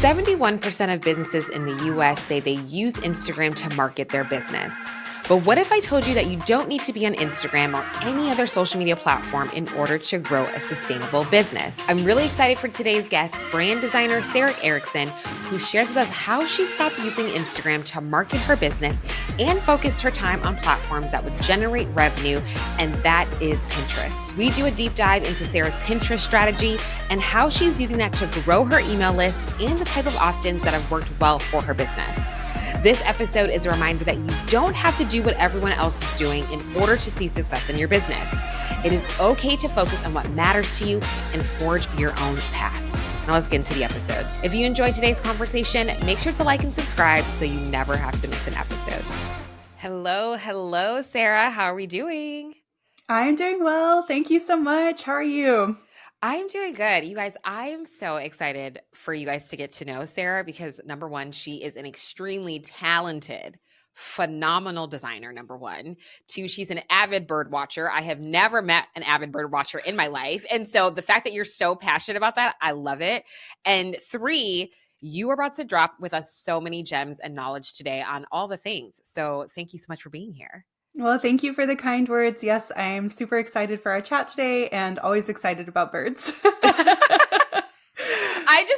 71% of businesses in the US say they use Instagram to market their business. But what if I told you that you don't need to be on Instagram or any other social media platform in order to grow a sustainable business? I'm really excited for today's guest, brand designer Sarah Erickson, who shares with us how she stopped using Instagram to market her business and focused her time on platforms that would generate revenue, and that is Pinterest. We do a deep dive into Sarah's Pinterest strategy and how she's using that to grow her email list and the type of opt-ins that have worked well for her business. This episode is a reminder that you don't have to do what everyone else is doing in order to see success in your business. It is okay to focus on what matters to you and forge your own path. Now let's get into the episode. If you enjoyed today's conversation, make sure to like and subscribe so you never have to miss an episode. Hello, Sarah. How are we doing? I'm doing well. Thank you so much. How are you? I'm doing good. You guys, I am so excited for you guys to get to know Sarah because number one, she is an extremely talented, phenomenal designer, number one. Two, she's an avid bird watcher. I have never met an avid bird watcher in my life. And so the fact that you're so passionate about that, I love it. And three, you are about to drop with us so many gems and knowledge today on all the things. So thank you so much for being here. Well, thank you for the kind words. Yes, I'm super excited for our chat today and always excited about birds.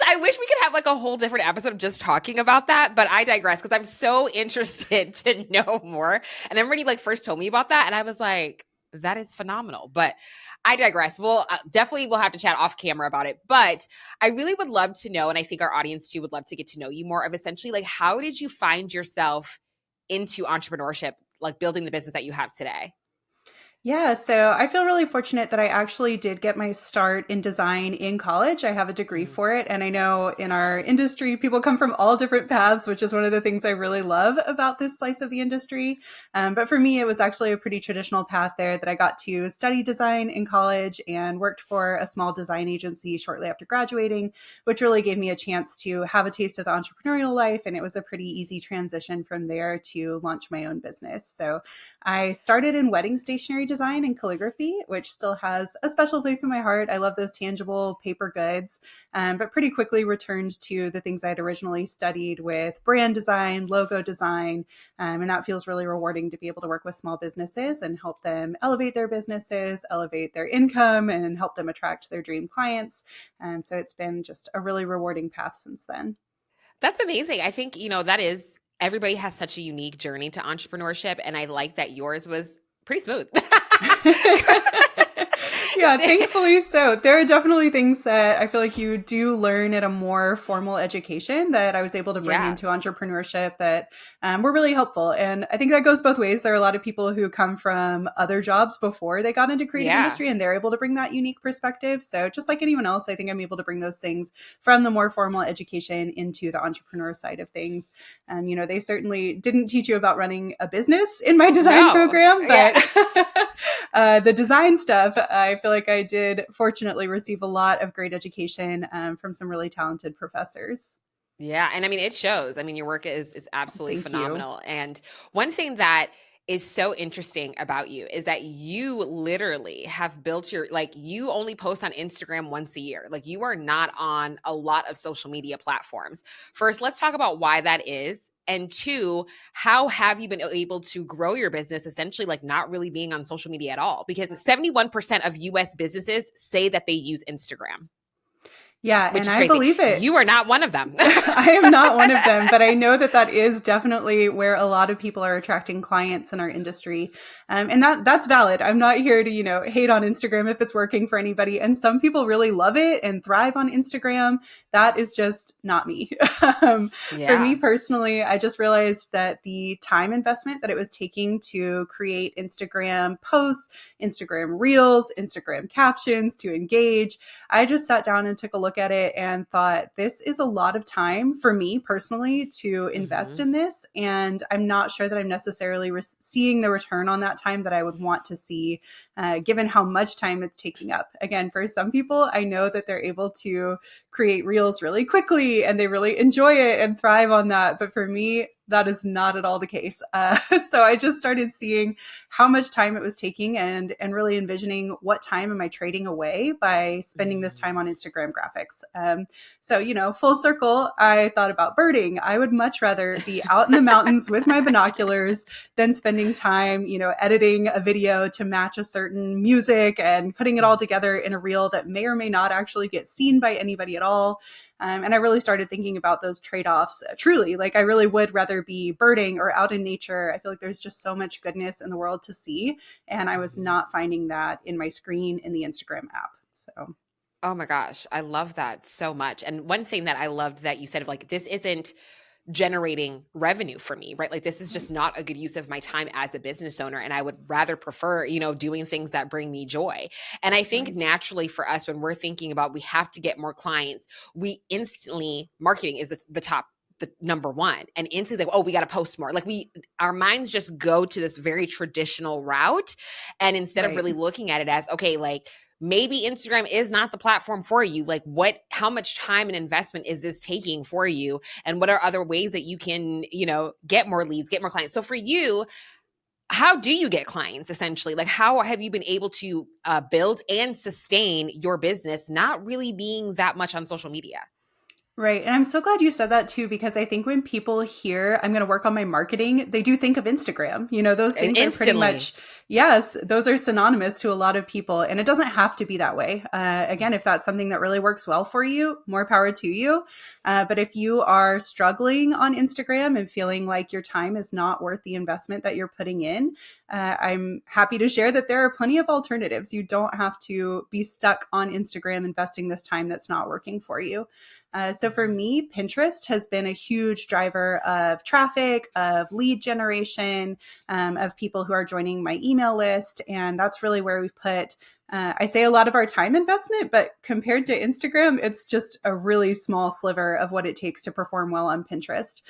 I wish we could have like a whole different episode of just talking about that, but I digress because I'm so interested to know more. And everybody like first told me about that and I was like, that is phenomenal. But I digress. We'll definitely have to chat off camera about it. But I really would love to know, and I think our audience too would love to get to know you more of essentially like how did you find yourself into entrepreneurship, like building the business that you have today? Yeah, so I feel really fortunate that I actually did get my start in design in college. I have a degree for it. And I know in our industry, people come from all different paths, which is one of the things I really love about this slice of the industry. But for me, it was actually a pretty traditional path there that I got to study design in college and worked for a small design agency shortly after graduating, which really gave me a chance to have a taste of the entrepreneurial life. And it was a pretty easy transition from there to launch my own business. So I started in wedding stationery design and calligraphy, which still has a special place in my heart. I love those tangible paper goods, but pretty quickly returned to the things I had originally studied with brand design, logo design, and that feels really rewarding to be able to work with small businesses and help them elevate their businesses, elevate their income, and help them attract their dream clients. So it's been just a really rewarding path since then. That's amazing. I think, that is, everybody has such a unique journey to entrepreneurship. And I like that yours was pretty smooth. Yeah, thankfully so. There are definitely things that I feel like you do learn at a more formal education that I was able to bring into entrepreneurship that were really helpful. And I think that goes both ways. There are a lot of people who come from other jobs before they got into creative industry and they're able to bring that unique perspective. So just like anyone else, I think I'm able to bring those things from the more formal education into the entrepreneur side of things. They certainly didn't teach you about running a business in my design program, but the design stuff, I feel like I did fortunately receive a lot of great education from some really talented professors. Yeah. And I mean, it shows. I mean, your work is absolutely phenomenal. And one thing that is so interesting about you is that you literally have built you only post on Instagram once a year. Like you are not on a lot of social media platforms. First, let's talk about why that is. And two, how have you been able to grow your business essentially like not really being on social media at all? Because 71% of US businesses say that they use Instagram. Yeah, and I believe it. You are not one of them. I am not one of them, but I know that is definitely where a lot of people are attracting clients in our industry. And that's valid. I'm not here to, hate on Instagram if it's working for anybody. And some people really love it and thrive on Instagram. That is just not me. For me personally, I just realized that the time investment that it was taking to create Instagram posts, Instagram reels, Instagram captions, to engage, I just sat down and took a look at it and thought, this is a lot of time for me personally to invest in this. And I'm not sure that I'm necessarily seeing the return on that time that I would want to see, given how much time it's taking up. Again, for some people, I know that they're able to create reels really quickly and they really enjoy it and thrive on that. But for me, that is not at all the case. So I just started seeing how much time it was taking and really envisioning what time am I trading away by spending this time on Instagram graphics. So, full circle, I thought about birding. I would much rather be out in the mountains with my binoculars than spending time, editing a video to match a certain music and putting it all together in a reel that may or may not actually get seen by anybody at all. And I really started thinking about those trade-offs truly. Like, I really would rather be birding or out in nature. I feel like there's just so much goodness in the world to see. And I was not finding that in my screen in the Instagram app. So. Oh my gosh, I love that so much. And one thing that I loved that you said of like, this isn't generating revenue for me, right? Like, this is just not a good use of my time as a business owner. And I would rather prefer, doing things that bring me joy. And I think naturally for us, when we're thinking about, we have to get more clients, we instantly, marketing is the number one, and instantly like, oh, we got to post more. Like, our minds just go to this very traditional route. And instead of really looking at it as, okay, like, maybe Instagram is not the platform for you. Like, how much time and investment is this taking for you? And what are other ways that you can, get more leads, get more clients? So for you, how do you get clients essentially? Like, how have you been able to build and sustain your business, not really being that much on social media? Right. And I'm so glad you said that too, because I think when people hear I'm going to work on my marketing, they do think of Instagram. Those things are pretty much, yes, those are synonymous to a lot of people. And it doesn't have to be that way. Again, if that's something that really works well for you, more power to you. But if you are struggling on Instagram and feeling like your time is not worth the investment that you're putting in, I'm happy to share that there are plenty of alternatives. You don't have to be stuck on Instagram investing this time that's not working for you. So for me, Pinterest has been a huge driver of traffic, of lead generation, of people who are joining my email list. And that's really where we've put, I say a lot of our time investment, but compared to Instagram, it's just a really small sliver of what it takes to perform well on Pinterest.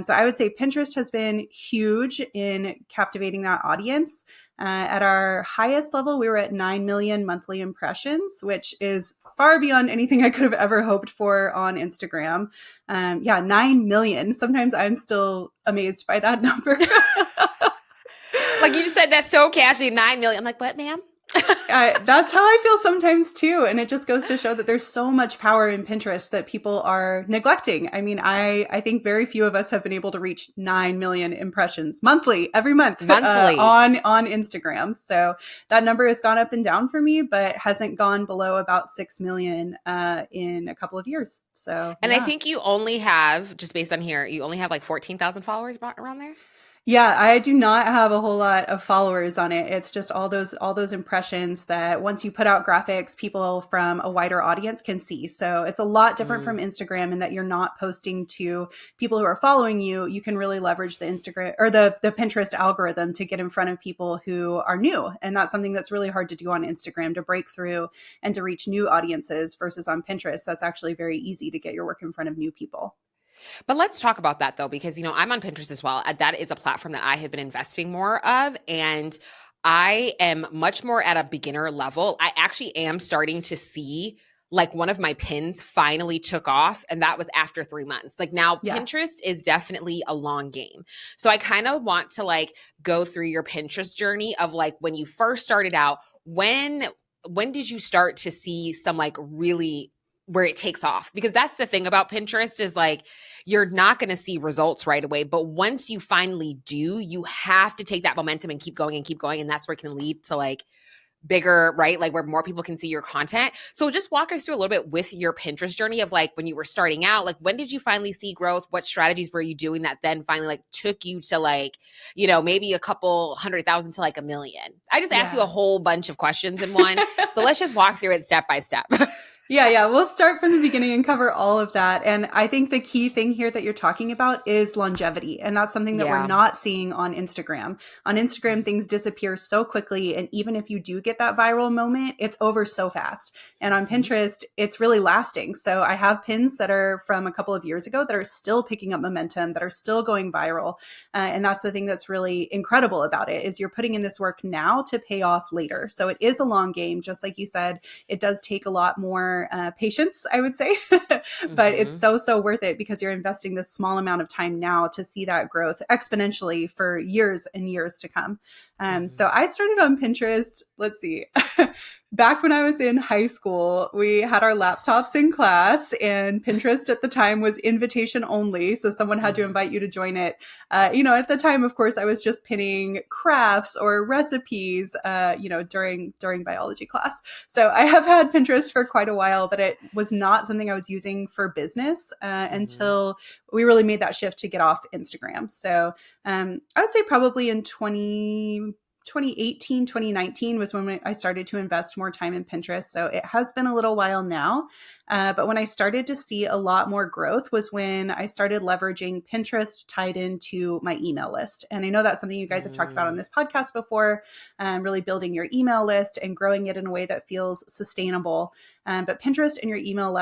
So I would say Pinterest has been huge in captivating that audience. At our highest level, we were at 9 million monthly impressions, which is far beyond anything I could have ever hoped for on Instagram. 9 million. Sometimes I'm still amazed by that number. Like, you just said that so casually, 9 million. I'm like, what, ma'am? That's how I feel sometimes too. And it just goes to show that there's so much power in Pinterest that people are neglecting. I mean, I think very few of us have been able to reach 9 million impressions monthly, every month on Instagram. So that number has gone up and down for me, but hasn't gone below about 6 million in a couple of years. So, and I think you only have, just based on here, you only have like 14,000 followers around there. Yeah, I do not have a whole lot of followers on it. It's just all those impressions that once you put out graphics, people from a wider audience can see. So it's a lot different from Instagram in that you're not posting to people who are following you. You can really leverage the Instagram or the Pinterest algorithm to get in front of people who are new. And that's something that's really hard to do on Instagram, to break through and to reach new audiences, versus on Pinterest. That's actually very easy to get your work in front of new people. But let's talk about that though, because, I'm on Pinterest as well. That is a platform that I have been investing more of. And I am much more at a beginner level. I actually am starting to see like one of my pins finally took off, and that was after 3 months. Like, now Pinterest is definitely a long game. So I kind of want to like go through your Pinterest journey of like when you first started out, when did you start to see some like really where it takes off? Because that's the thing about Pinterest is like, you're not going to see results right away. But once you finally do, you have to take that momentum and keep going and keep going. And that's where it can lead to like bigger, right? Like where more people can see your content. So just walk us through a little bit with your Pinterest journey of like when you were starting out, like when did you finally see growth? What strategies were you doing that then finally like took you to like, maybe a couple 100,000 to like 1 million? I just asked you a whole bunch of questions in one. So let's just walk through it step by step. Yeah. We'll start from the beginning and cover all of that. And I think the key thing here that you're talking about is longevity. And that's something that we're not seeing on Instagram. On Instagram, things disappear so quickly. And even if you do get that viral moment, it's over so fast. And on Pinterest, it's really lasting. So I have pins that are from a couple of years ago that are still picking up momentum, that are still going viral. And that's the thing that's really incredible about it, is you're putting in this work now to pay off later. So it is a long game. Just like you said, it does take a lot more more patience, I would say. But it's Mm-hmm. so worth it because you're investing this small amount of time now to see that growth exponentially for years and years to come. So Mm-hmm. I started on Pinterest. Let's see. Back when I was in high school, we had our laptops in class, and Pinterest at the time was invitation only. So someone had to Mm-hmm. invite you to join it. At the time, of course, I was just pinning crafts or recipes, during biology class. So I have had Pinterest for quite a while, but it was not something I was using for business Mm-hmm. until we really made that shift to get off Instagram. So I would say probably in 2018, 2019 was when I started to invest more time in Pinterest. So it has been a little while now. But when I started to see a lot more growth was when I started leveraging Pinterest tied into my email list. And I know that's something you guys have talked about on Mm-hmm. this podcast before, really building your email list and growing it in a way that feels sustainable. But Pinterest and your email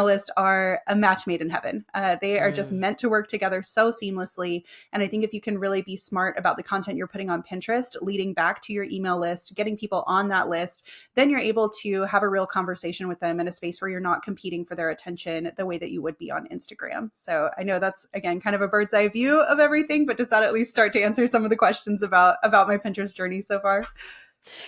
list are a match made in heaven. They are just meant to work together so seamlessly. And I think if you can really be smart about the content you're putting on Pinterest, leading back to your email list, getting people on that list, then you're able to have a real conversation with them in a space where you're not competing for their attention the way that you would be on Instagram. So I know that's, again, kind of a bird's eye view of everything, but does that at least start to answer some of the questions about my Pinterest journey so far?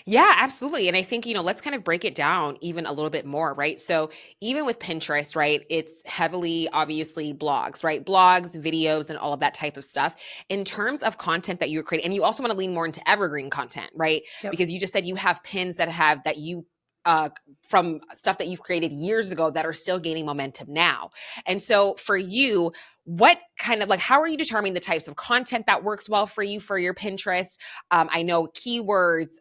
Yeah, absolutely. And I think, let's kind of break it down even a little bit more, right? So, even with Pinterest, right, it's heavily obviously blogs, right? Blogs, videos, and all of that type of stuff. In terms of content that you're creating, and you also want to lean more into evergreen content, right? Yep. Because you just said you have pins that you uh, from stuff that you've created years ago that are still gaining momentum now. And so for you, what kind of like, how are you determining the types of content that works well for you for your Pinterest? I know keywords,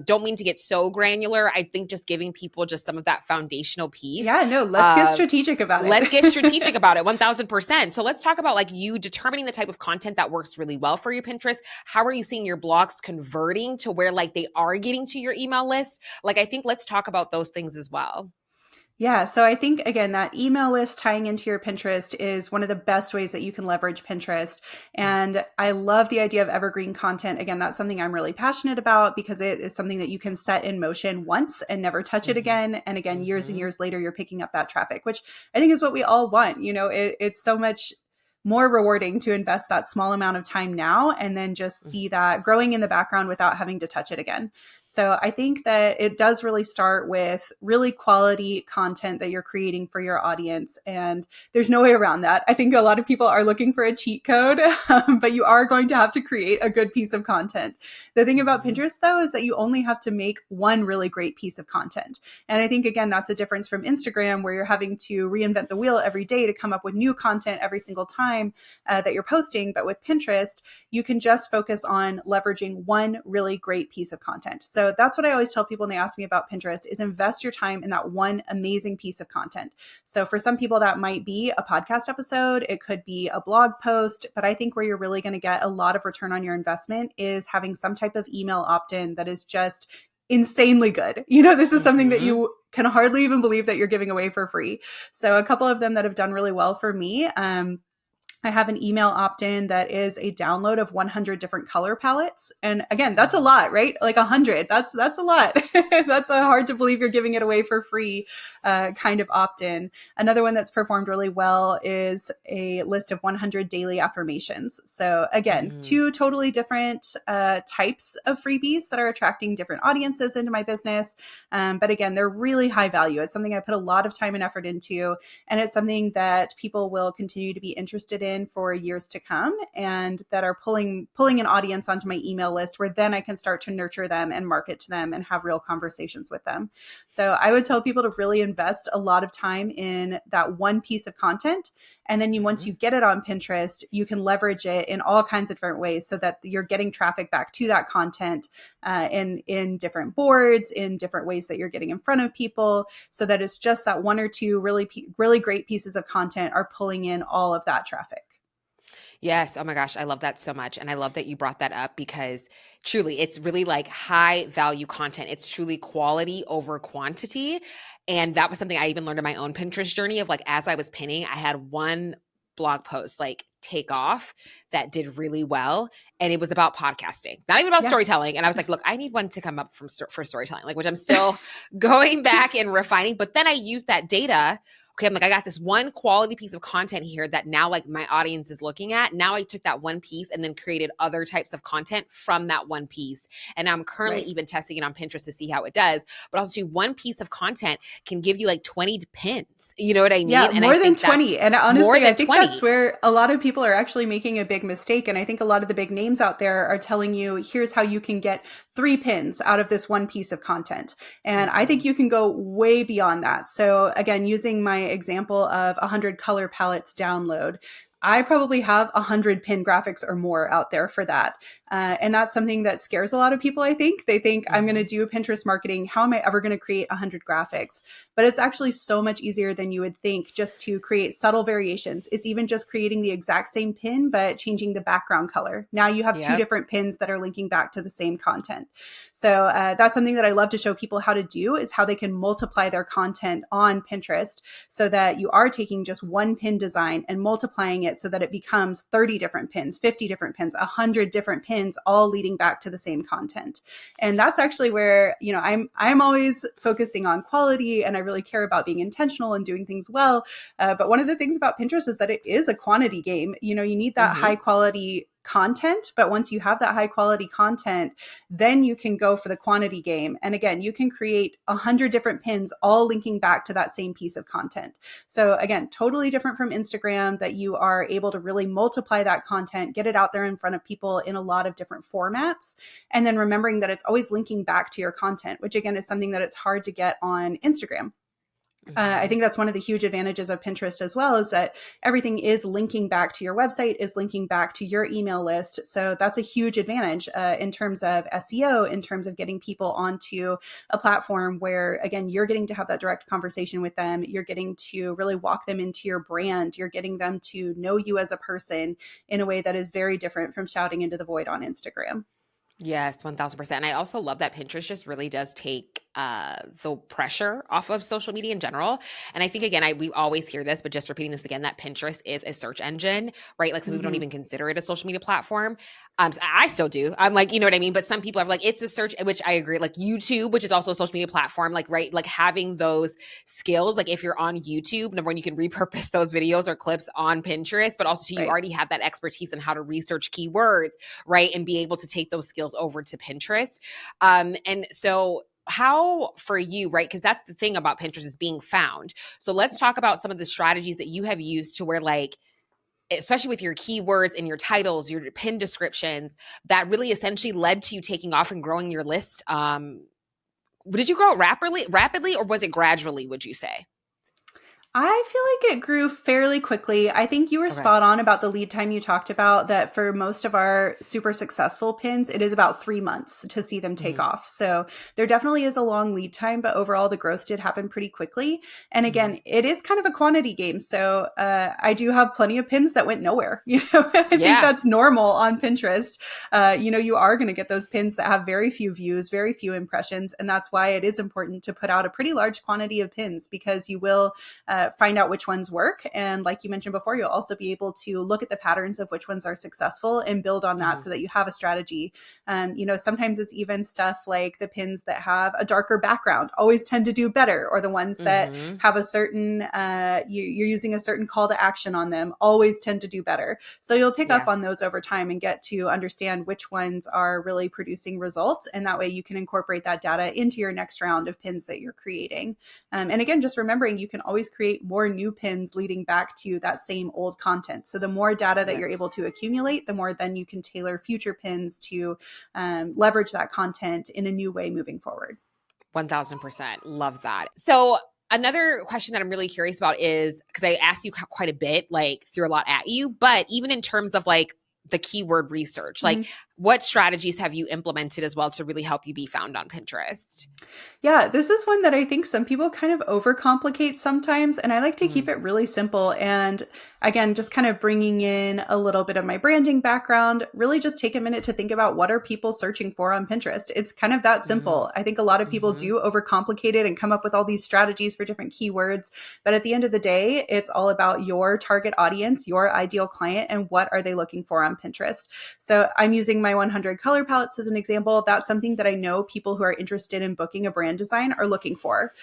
don't mean to get so granular. I think just giving people just some of that foundational piece. Yeah, no, let's get Uh, strategic about let's get it. strategic about it 1000%. So let's talk about like you determining the type of content that works really well for your Pinterest. How are you seeing your blogs converting to where like they are getting to your email list? Like, I think let's talk about those things as well. Yeah. So I think, again, that email list tying into your Pinterest is one of the best ways that you can leverage Pinterest. And I love the idea of evergreen content. Again, that's something I'm really passionate about because it is something that you can set in motion once and never touch it Mm-hmm. again. And again, years and Mm-hmm. years later, you're picking up that traffic, which I think is what we all want. It's so much more rewarding to invest that small amount of time now and then just see that growing in the background without having to touch it again. So I think that it does really start with really quality content that you're creating for your audience. And there's no way around that. I think a lot of people are looking for a cheat code, but you are going to have to create a good piece of content. The thing about Mm-hmm. Pinterest, though, is that you only have to make one really great piece of content. And I think, again, that's a difference from Instagram, where you're having to reinvent the wheel every day to come up with new content every single time that you're posting. But with Pinterest, you can just focus on leveraging one really great piece of content. So that's what I always tell people when they ask me about Pinterest is invest your time in that one amazing piece of content. So for some people, that might be a podcast episode. It could be a blog post. But I think where you're really going to get a lot of return on your investment is having some type of email opt-in that is just insanely good. This is something that Mm-hmm. you can hardly even believe that you're giving away for free. So a couple of them that have done really well for me, I have an email opt-in that is a download of 100 different color palettes. And again, that's a Mm-hmm. lot, right? Like 100. That's a lot. That's a hard to believe you're giving it away for free kind of opt-in. Another one that's performed really well is a list of 100 daily affirmations. So again, Mm-hmm. two totally different types of freebies that are attracting different audiences into my business. But again, they're really high value. It's something I put a lot of time and effort into, and it's something that people will continue to be interested in for years to come, and that are pulling an audience onto my email list, where then I can start to nurture them and market to them and have real conversations with them. So I would tell people to really invest a lot of time in that one piece of content. And then once Mm-hmm. you get it on Pinterest, you can leverage it in all kinds of different ways so that you're getting traffic back to that content in different boards, in different ways that you're getting in front of people, so that it's just that one or two really great pieces of content are pulling in all of that traffic. Yes. Oh my gosh. I love that so much. And I love that you brought that up because truly it's really like high value content. It's truly quality over quantity. And that was something I even learned in my own Pinterest journey of like, as I was pinning, I had one blog post like take off that did really well. And it was about podcasting, not even about storytelling. And I was like, look, I need one to come up for storytelling, like, which I'm still going back and refining. But then I used that data. Okay, I'm like, I got this one quality piece of content here that now like my audience is looking at. Now I took that one piece and then created other types of content from that one piece. And I'm currently even testing it on Pinterest to see how it does. But also one piece of content can give you like 20 pins. You know what I mean? Yeah, and more than 20. And honestly, I think 20. that's where a lot of people are actually making a big mistake. And I think a lot of the big names out there are telling you, here's how you can get 3 pins out of this one piece of content. And I think you can go way beyond that. So again, using my example of 100 color palettes download, I probably have 100 pin graphics or more out there for that. And that's something that scares a lot of people, I think. They think I'm going to do Pinterest marketing. How am I ever going to create 100 graphics? But it's actually so much easier than you would think just to create subtle variations. It's even just creating the exact same pin, but changing the background color. Now you have 2 different pins that are linking back to the same content. So that's something that I love to show people how to do, is how they can multiply their content on Pinterest so that you are taking just one pin design and multiplying it so that it becomes 30 different pins, 50 different pins, 100 different pins, all leading back to the same content. And that's actually where, you know, I'm always focusing on quality, and I really care about being intentional and doing things well. But one of the things about Pinterest is that it is a quantity game. You know, you need that high quality content, but once you have that high quality content, then you can go for the quantity game. And again, you can create 100 different pins, all linking back to that same piece of content. So again, totally different from Instagram, that you are able to really multiply that content, get it out there in front of people in a lot of different formats. And then remembering that it's always linking back to your content, which again is something that it's hard to get on Instagram. I think that's one of the huge advantages of Pinterest as well, is that everything is linking back to your website, is linking back to your email list. So that's a huge advantage in terms of SEO, in terms of getting people onto a platform where, again, you're getting to have that direct conversation with them. You're getting to really walk them into your brand. You're getting them to know you as a person in a way that is very different from shouting into the void on Instagram. Yes, 1000%. And I also love that Pinterest just really does take the pressure off of social media in general. And I think, again, we always hear this, but just repeating this again, that Pinterest is a search engine, right? Like some people don't even consider it a social media platform. So I still do. I'm like, you know what I mean? But some people are like, it's a search, which I agree. Like YouTube, which is also a social media platform, like, right? Like having those skills, like if you're on YouTube, number one, you can repurpose those videos or clips on Pinterest, but also you already have that expertise in how to research keywords, right? And be able to take those skills over to Pinterest. And so how for you, right? Because that's the thing about Pinterest, is being found. So let's talk about some of the strategies that you have used to where, like, especially with your keywords and your titles, your pin descriptions, that really essentially led to you taking off and growing your list. Did you grow rapidly, or was it gradually, would you say? I feel like it grew fairly quickly. I think you were spot on about the lead time you talked about, that for most of our super successful pins, it is about 3 months to see them take off. So there definitely is a long lead time, but overall the growth did happen pretty quickly. And again, it is kind of a quantity game. So I do have plenty of pins that went nowhere. You know, I think that's normal on Pinterest. You know, you are going to get those pins that have very few views, very few impressions. And that's why it is important to put out a pretty large quantity of pins, because you will find out which ones work. And like you mentioned before, you'll also be able to look at the patterns of which ones are successful and build on that so that you have a strategy. You know, sometimes it's even stuff like the pins that have a darker background always tend to do better, or the ones that have a certain, you're using a certain call to action on them always tend to do better. So you'll pick up on those over time and get to understand which ones are really producing results. And that way you can incorporate that data into your next round of pins that you're creating. And again, just remembering you can always create more new pins leading back to that same old content. So the more data that you're able to accumulate, the more then you can tailor future pins to leverage that content in a new way moving forward. 1000%. Love that. So another question that I'm really curious about is, because I asked you quite a bit, like threw a lot at you, but even in terms of like the keyword research, like what strategies have you implemented as well to really help you be found on Pinterest? Yeah, this is one that I think some people kind of overcomplicate sometimes, and I like to keep Mm, it really simple. And again, just kind of bringing in a little bit of my branding background, really just take a minute to think about what are people searching for on Pinterest. It's kind of that mm, simple. I think a lot of people mm-hmm. do overcomplicate it and come up with all these strategies for different keywords, but at the end of the day, it's all about your target audience, your ideal client, and what are they looking for on Pinterest. So I'm using my 100 color palettes as an example. That's something that I know people who are interested in booking a brand design are looking for.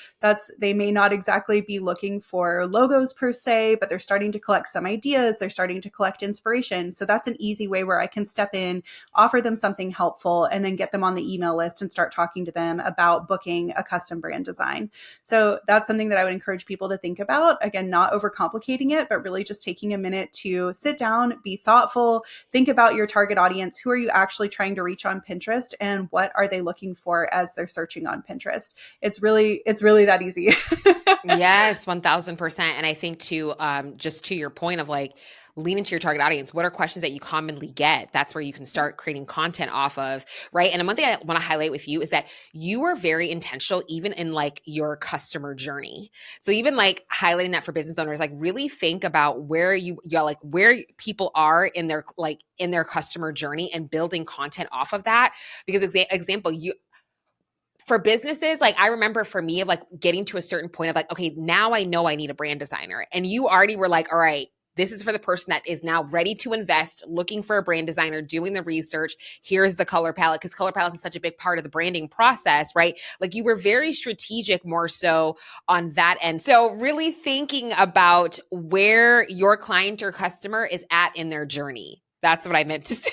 They may not exactly be looking for logos per se, but they're starting to collect some ideas. They're starting to collect inspiration. So that's an easy way where I can step in, offer them something helpful, and then get them on the email list and start talking to them about booking a custom brand design. So that's something that I would encourage people to think about. Again, not overcomplicating it, but really just taking a minute to sit down, be thoughtful, think about your target audience. Who are you actually trying to reach on Pinterest, and what are they looking for as they're searching on Pinterest? It's really that easy. Yes, 1000%. And I think too, just to your point of like, lean into your target audience. What are questions that you commonly get? That's where you can start creating content off of, right? And one thing I want to highlight with you is that you are very intentional, even in like your customer journey. So even like highlighting that for business owners, like really think about where you're like where people are in their customer journey and building content off of that. Because example, you for businesses, like I remember for me of like getting to a certain point of like, okay, now I know I need a brand designer. And you already were like, all right, this is for the person that is now ready to invest, looking for a brand designer, doing the research. Here's the color palette, because color palette is such a big part of the branding process, right? Like you were very strategic more so on that end. So really thinking about where your client or customer is at in their journey. That's what I meant to say.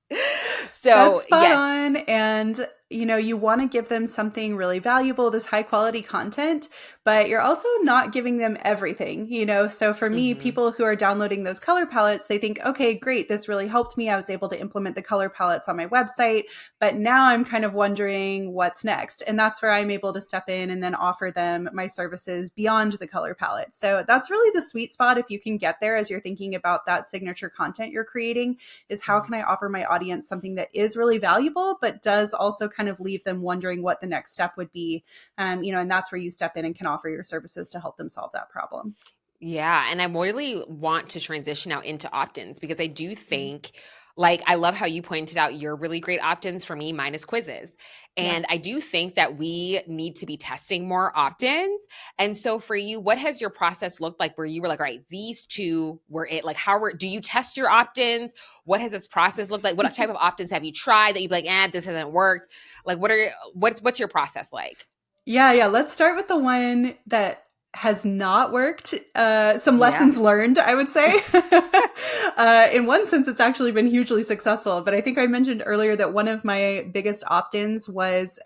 That's So spot yes. on. And, you want to give them something really valuable, this high quality content, but you're also not giving them everything. So for me, Mm-hmm. people who are downloading those color palettes, they think, okay, great, this really helped me. I was able to implement the color palettes on my website, but now I'm kind of wondering what's next. And that's where I'm able to step in and then offer them my services beyond the color palette. So that's really the sweet spot. If you can get there as you're thinking about that signature content you're creating, is how can I offer my audience something that is really valuable, but does also kind of leave them wondering what the next step would be. And that's where you step in and can offer your services to help them solve that problem. Yeah, and I really want to transition out into opt-ins because I do think like I love how you pointed out your really great opt-ins. For me, mine is quizzes. Yeah. And I do think that we need to be testing more opt-ins. And so for you, what has your process looked like where you were like, all right, these two were it? Like do you test your opt-ins? What has this process looked like? What type of opt-ins have you tried that you'd be like, this hasn't worked? Like what's your process like? Yeah. Let's start with the one that has not worked. Some Yeah. lessons learned, I would say. In one sense, it's actually been hugely successful. But I think I mentioned earlier that one of my biggest opt-ins was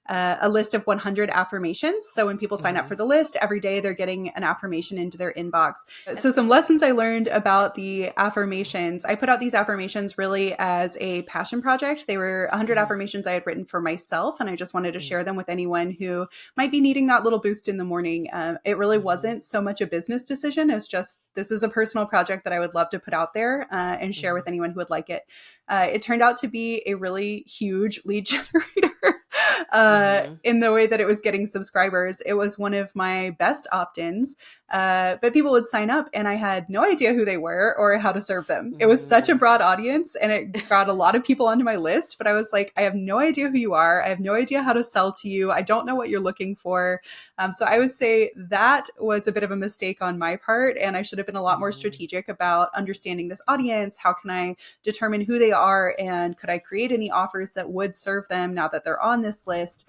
a list of 100 affirmations. So when people sign up for Mhm. the list, every day they're getting an affirmation into their inbox. So some lessons I learned about the affirmations. I put out these affirmations really as a passion project. They were 100 Mhm. affirmations I had written for myself, and I just wanted to Mhm. share them with anyone who might be needing that little boost in the morning. It really Mhm. wasn't so much a business decision as just this is a personal project that I would love to put out there and share with Mhm. anyone who would like it. It turned out to be a really huge lead generator. Mhm. In the way that it was getting subscribers. It was one of my best opt-ins, but people would sign up and I had no idea who they were or how to serve them. It was such a Mhm. broad audience and it got a lot of people onto my list, but I was like, I have no idea who you are. I have no idea how to sell to you. I don't know what you're looking for. So I would say that was a bit of a mistake on my part, and I should have been a lot more Mhm. strategic about understanding this audience. How can I determine who they are, and could I create any offers that would serve them now that they're on this list?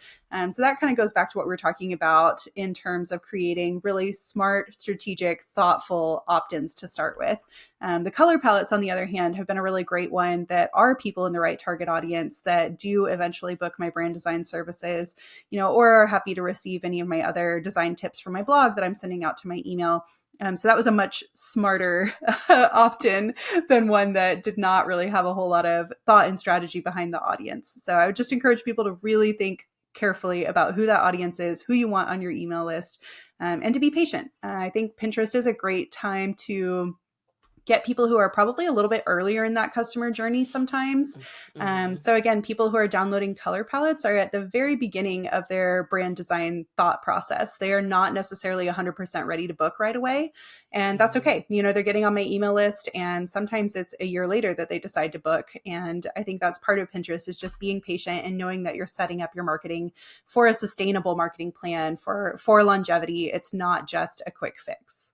So that kind of goes back to what we were talking about in terms of creating really smart, strategic, thoughtful opt-ins to start with. The color palettes, on the other hand, have been a really great one that are people in the right target audience that do eventually book my brand design services, or are happy to receive any of my other design tips from my blog that I'm sending out to my email. So that was a much smarter opt-in than one that did not really have a whole lot of thought and strategy behind the audience. So I would just encourage people to really think carefully about who that audience is, who you want on your email list, and to be patient. I think Pinterest is a great time to get people who are probably a little bit earlier in that customer journey sometimes. Mm-hmm. So again, people who are downloading color palettes are at the very beginning of their brand design thought process. They are not necessarily 100% ready to book right away. And that's Mm-hmm. okay. They're getting on my email list, and sometimes it's a year later that they decide to book. And I think that's part of Pinterest, is just being patient and knowing that you're setting up your marketing for a sustainable marketing plan for longevity. It's not just a quick fix.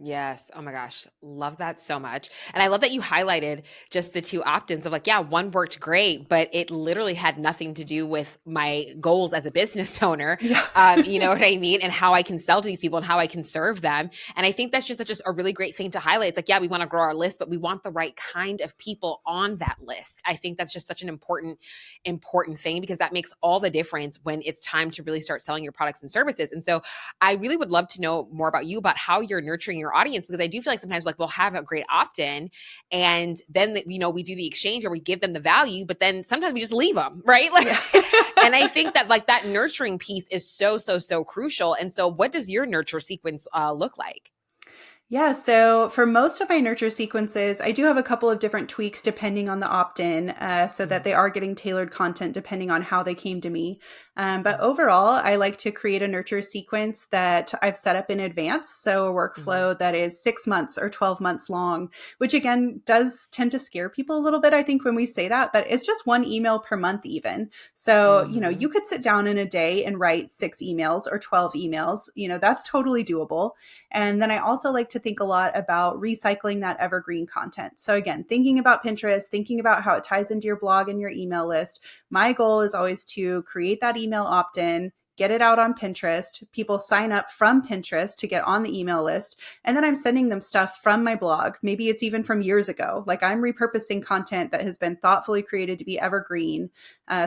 Yes. Oh my gosh. Love that so much. And I love that you highlighted just the two opt-ins of like, yeah, one worked great, but it literally had nothing to do with my goals as a business owner. Yeah. You know what I mean? And how I can sell to these people and how I can serve them. And I think that's just such a really great thing to highlight. It's like, yeah, we want to grow our list, but we want the right kind of people on that list. I think that's just such an important thing, because that makes all the difference when it's time to really start selling your products and services. And so I really would love to know more about you, about how you're nurturing your audience, because I do feel like sometimes like we'll have a great opt-in and then we do the exchange or we give them the value, but then sometimes we just leave them, right? Like, Yeah. and I think that like that nurturing piece is so crucial. And so what does your nurture sequence look like? Yeah, so for most of my nurture sequences, I do have a couple of different tweaks depending on the opt-in, so that they are getting tailored content depending on how they came to me. But overall, I like to create a nurture sequence that I've set up in advance. So a workflow that is 6 months or 12 months long, which again does tend to scare people a little bit, I think, when we say that, but it's just one email per month even. So, Mm-hmm. you could sit down in a day and write 6 emails or 12 emails. That's totally doable. And then I also like to think a lot about recycling that evergreen content. So again, thinking about Pinterest, thinking about how it ties into your blog and your email list. My goal is always to create that email opt-in, get it out on Pinterest. People sign up from Pinterest to get on the email list. And then I'm sending them stuff from my blog. Maybe it's even from years ago. Like I'm repurposing content that has been thoughtfully created to be evergreen,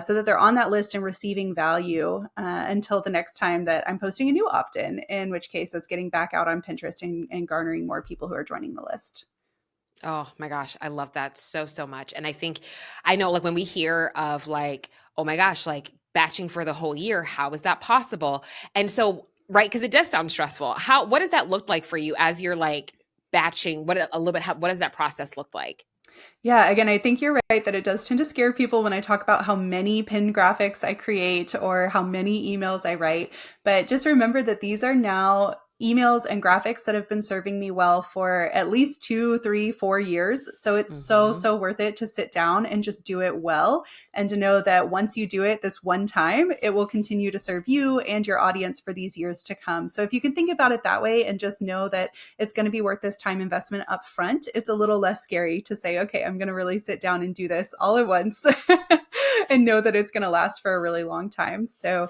so that they're on that list and receiving value until the next time that I'm posting a new opt-in, in which case it's getting back out on Pinterest and garnering more people who are joining the list. Oh my gosh, I love that so much. And I know like when we hear of like, oh my gosh, like batching for the whole year, how is that possible? And so, right, because it does sound stressful. What does that look like for you as you're like batching? What does that process look like? Yeah, again, I think you're right that it does tend to scare people when I talk about how many pin graphics I create or how many emails I write. But just remember that these are now emails and graphics that have been serving me well for at least 2, 3, 4 years. So it's Mm-hmm. so worth it to sit down and just do it well, and to know that once you do it this one time, it will continue to serve you and your audience for these years to come. So if you can think about it that way and just know that it's going to be worth this time investment up front, it's a little less scary to say, okay, I'm going to really sit down and do this all at once and know that it's going to last for a really long time. So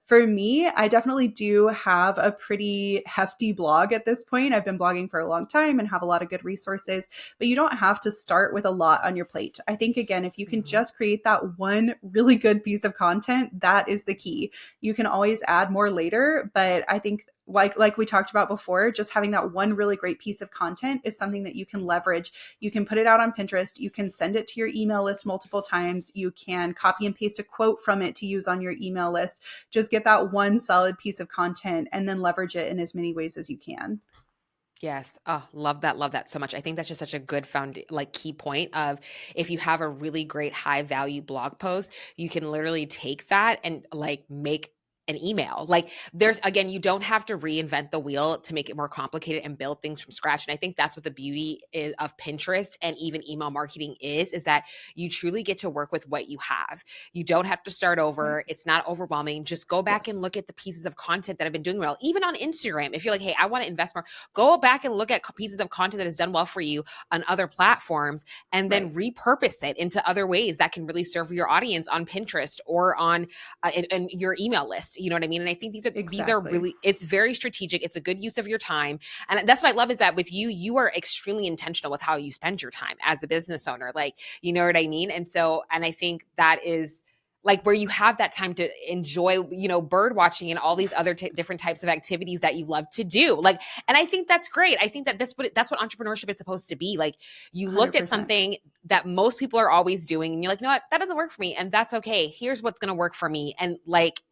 for me, I definitely do have a pretty hefty blog at this point. I've been blogging for a long time and have a lot of good resources, but you don't have to start with a lot on your plate. I think, again, if you can Mm-hmm. just create that one really good piece of content, that is the key. You can always add more later, but I think like we talked about before, just having that one really great piece of content is something that you can leverage. You can put it out on Pinterest. You can send it to your email list multiple times. You can copy and paste a quote from it to use on your email list. Just get that one solid piece of content and then leverage it in as many ways as you can. Yes. Oh, love that. Love that so much. I think that's just such a good key point of if you have a really great high value blog post, you can literally take that and like make an email. Like again, you don't have to reinvent the wheel to make it more complicated and build things from scratch. And I think that's what the beauty is of Pinterest and even email marketing is that you truly get to work with what you have. You don't have to start Right. over. It's not overwhelming. Just go back and Yes. look at the pieces of content that have been doing well. Even on Instagram, if you're like, hey, I want to invest more, go back and look at pieces of content that has done well for you on other platforms and then Right. repurpose it into other ways that can really serve your audience on Pinterest or on in your email list. You know what I mean? And I think these are Exactly. really, it's very strategic. It's a good use of your time. And that's what I love is that with you, you are extremely intentional with how you spend your time as a business owner. Like, you know what I mean? And I think that is like where you have that time to enjoy, bird watching and all these other different types of activities that you love to do. Like, and I think that's great. I think that that's what entrepreneurship is supposed to be. Like, you looked at 100%. something that most people are always doing, and you're like, you know what, that doesn't work for me, and that's okay. Here's what's going to work for me, and like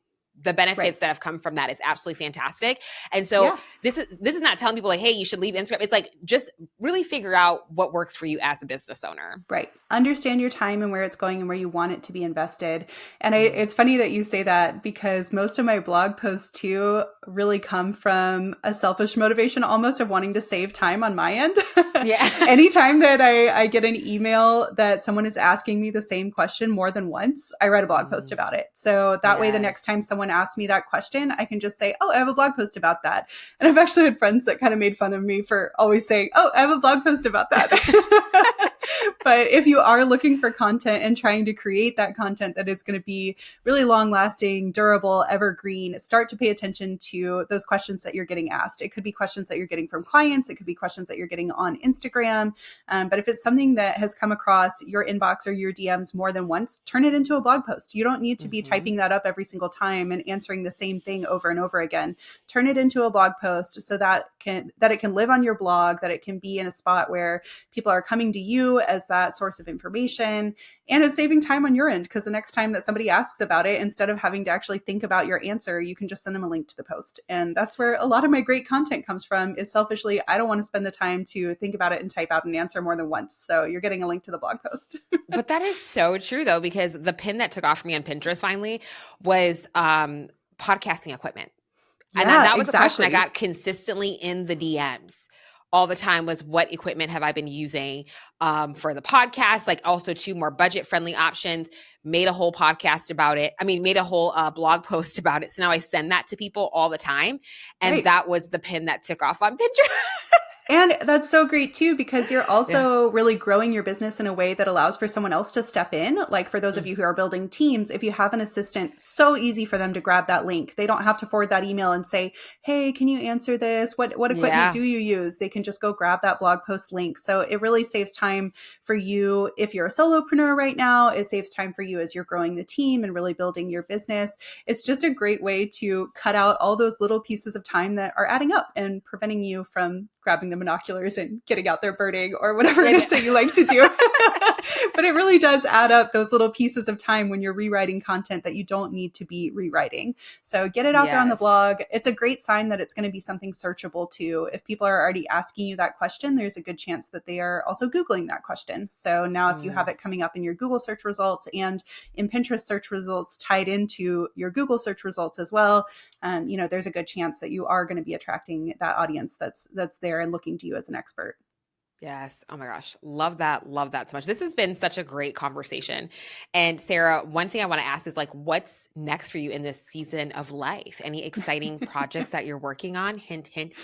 the benefits Right. that have come from that is absolutely fantastic. And so Yeah. this is not telling people like, hey, you should leave Instagram. It's like, just really figure out what works for you as a business owner. Right. Understand your time and where it's going and where you want it to be invested. And it's funny that you say that, because most of my blog posts too really come from a selfish motivation almost of wanting to save time on my end. Yeah. Anytime that I get an email that someone is asking me the same question more than once, I write a blog post about it. So that way, the next time someone asks me that question, I can just say, oh, I have a blog post about that. And I've actually had friends that kind of made fun of me for always saying, oh, I have a blog post about that. But if you are looking for content and trying to create that content that is going to be really long lasting, durable, evergreen, start to pay attention to those questions that you're getting asked. It could be questions that you're getting from clients. It could be questions that you're getting on Instagram. But if it's something that has come across your inbox or your DMs more than once, turn it into a blog post. You don't need to be typing that up every single time and answering the same thing over and over again. Turn it into a blog post so that it can live on your blog, that it can be in a spot where people are coming to you as that source of information, and it's saving time on your end, because the next time that somebody asks about it, instead of having to actually think about your answer, you can just send them a link to the post. And that's where a lot of my great content comes from, is selfishly, I don't want to spend the time to think about it and type out an answer more than once. So you're getting a link to the blog post. But that is so true though, because the pin that took off for me on Pinterest finally was podcasting equipment. And that was a question I got consistently in the DMs all the time, was what equipment have I been using for the podcast? Like, also two more budget friendly options. Made a whole podcast about it. I mean, made a whole blog post about it. So now I send that to people all the time. And that was the pin that took off on Pinterest. And that's so great too, because you're also really growing your business in a way that allows for someone else to step in. Like, for those of you who are building teams, if you have an assistant, so easy for them to grab that link. They don't have to forward that email and say, hey, can you answer this? What equipment do you use? They can just go grab that blog post link. So it really saves time for you. If you're a solopreneur right now, it saves time for you as you're growing the team and really building your business. It's just a great way to cut out all those little pieces of time that are adding up and preventing you from grabbing the binoculars and getting out there birding or whatever it is that you like to do. But it really does add up, those little pieces of time when you're rewriting content that you don't need to be rewriting. So get it out there on the blog. It's a great sign that it's going to be something searchable too. If people are already asking you that question, there's a good chance that they are also Googling that question. So now if you have it coming up in your Google search results and in Pinterest search results tied into your Google search results as well, there's a good chance that you are going to be attracting that audience that's there and looking to you as an expert. Yes. Oh my gosh. Love that. Love that so much. This has been such a great conversation. And Sarah, one thing I want to ask is, like, what's next for you in this season of life? Any exciting projects that you're working on? Hint, hint.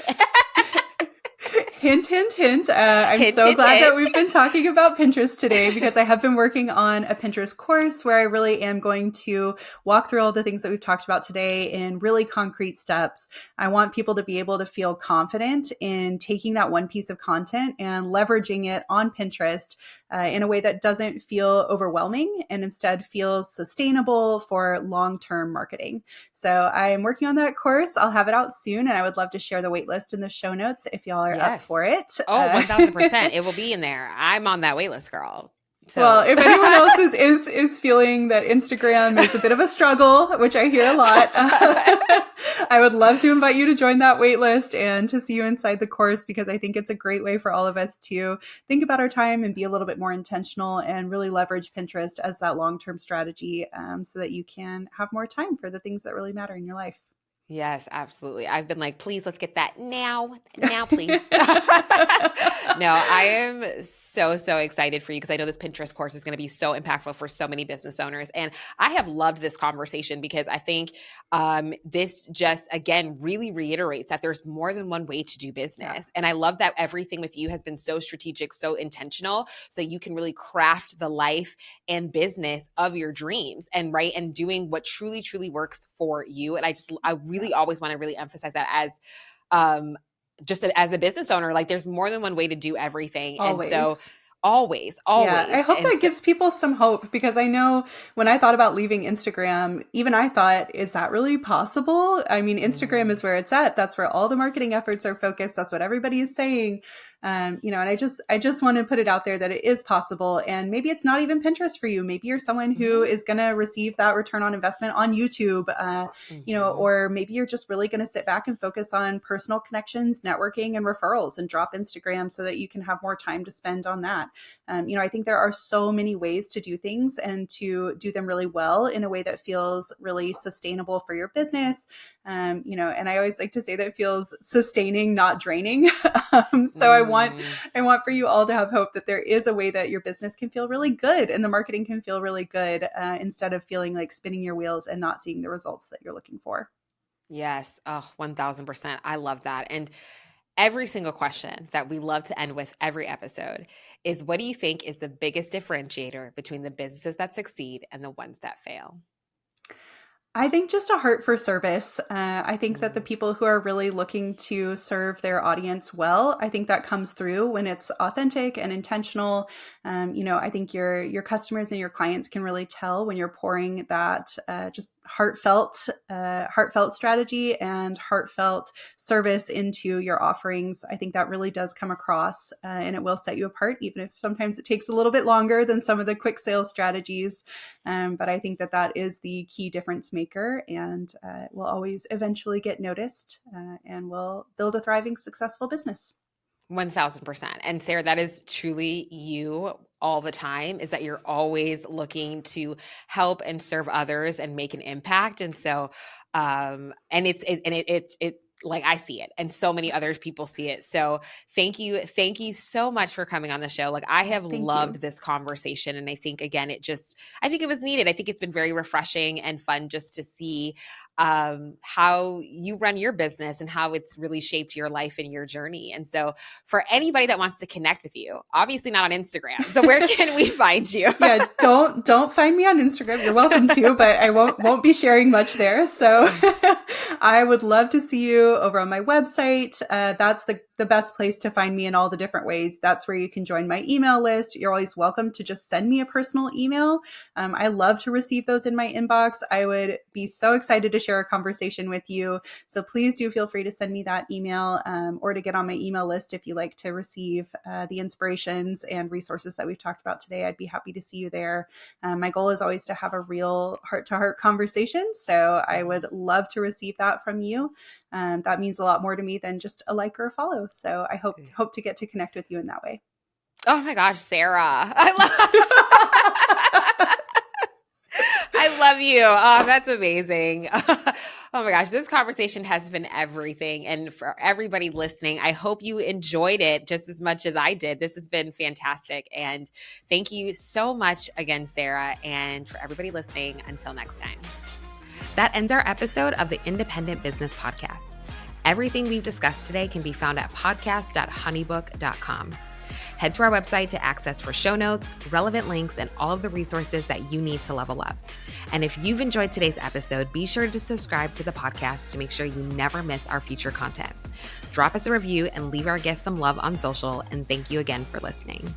Hint, hint, hint. I'm so glad that we've been talking about Pinterest today, because I have been working on a Pinterest course where I really am going to walk through all the things that we've talked about today in really concrete steps. I want people to be able to feel confident in taking that one piece of content and leveraging it on Pinterest in a way that doesn't feel overwhelming and instead feels sustainable for long-term marketing. So I'm working on that course. I'll have it out soon, and I would love to share the waitlist in the show notes if y'all are up for it. Oh, 1000%. It will be in there. I'm on that waitlist, girl. So. Well, if anyone else is feeling that Instagram is a bit of a struggle, which I hear a lot, I would love to invite you to join that waitlist and to see you inside the course, because I think it's a great way for all of us to think about our time and be a little bit more intentional and really leverage Pinterest as that long-term strategy so that you can have more time for the things that really matter in your life. Yes, absolutely. I've been like, please, let's get that now, please. No, I am so excited for you, because I know this Pinterest course is going to be so impactful for so many business owners. And I have loved this conversation, because I think this just, again, really reiterates that there's more than one way to do business. Yeah. And I love that everything with you has been so strategic, so intentional, so that you can really craft the life and business of your dreams, and doing what truly works for you. And I really always want to really emphasize that as as a business owner, like, there's more than one way to do everything. Always. And so always. Yeah, I hope that gives people some hope, because I know when I thought about leaving Instagram, even I thought, is that really possible? I mean, Instagram is where it's at. That's where all the marketing efforts are focused. That's what everybody is saying. And I just want to put it out there that it is possible. And maybe it's not even Pinterest for you. Maybe you're someone who is going to receive that return on investment on YouTube, or maybe you're just really going to sit back and focus on personal connections, networking, and referrals, and drop Instagram so that you can have more time to spend on that. I think there are so many ways to do things and to do them really well in a way that feels really sustainable for your business. And I always like to say that it feels sustaining, not draining. So I want for you all to have hope that there is a way that your business can feel really good and the marketing can feel really good, instead of feeling like spinning your wheels and not seeing the results that you're looking for. Yes. Oh, 1000%. I love that. And every single question that we love to end with every episode is, what do you think is the biggest differentiator between the businesses that succeed and the ones that fail? I think just a heart for service. I think that the people who are really looking to serve their audience well, I think that comes through when it's authentic and intentional. I think your customers and your clients can really tell when you're pouring that just heartfelt strategy and heartfelt service into your offerings. I think that really does come across, and it will set you apart, even if sometimes it takes a little bit longer than some of the quick sales strategies. But I think that is the key difference maker. And will always eventually get noticed, and will build a thriving, successful business. 1000%. And Sarah, that is truly you all the time, is that you're always looking to help and serve others and make an impact. And so, and it like I see it and so many other people see it. So thank you so much for coming on the show. Like, I have loved this conversation. And I think, again, I think it was needed. I think it's been very refreshing and fun just to see how you run your business and how it's really shaped your life and your journey. And so for anybody that wants to connect with you, obviously not on Instagram. So where can we find you? Yeah, don't find me on Instagram. You're welcome to, but I won't be sharing much there. So I would love to see you over on my website. That's the best place to find me in all the different ways. That's where you can join my email list. You're always welcome to just send me a personal email. I love to receive those in my inbox. I would be so excited to share a conversation with you. So please do feel free to send me that email, or to get on my email list if you like to receive the inspirations and resources that we've talked about today. I'd be happy to see you there. My goal is always to have a real heart-to-heart conversation. So I would love to receive that from you. That means a lot more to me than just a like or a follow. So I hope to get to connect with you in that way. Oh my gosh, Sarah. I love you. Oh, that's amazing. Oh my gosh, this conversation has been everything. And for everybody listening, I hope you enjoyed it just as much as I did. This has been fantastic. And thank you so much again, Sarah. And for everybody listening, until next time. That ends our episode of the Independent Business Podcast. Everything we've discussed today can be found at podcast.honeybook.com. Head to our website to access for show notes, relevant links, and all of the resources that you need to level up. And if you've enjoyed today's episode, be sure to subscribe to the podcast to make sure you never miss our future content. Drop us a review and leave our guests some love on social. And thank you again for listening.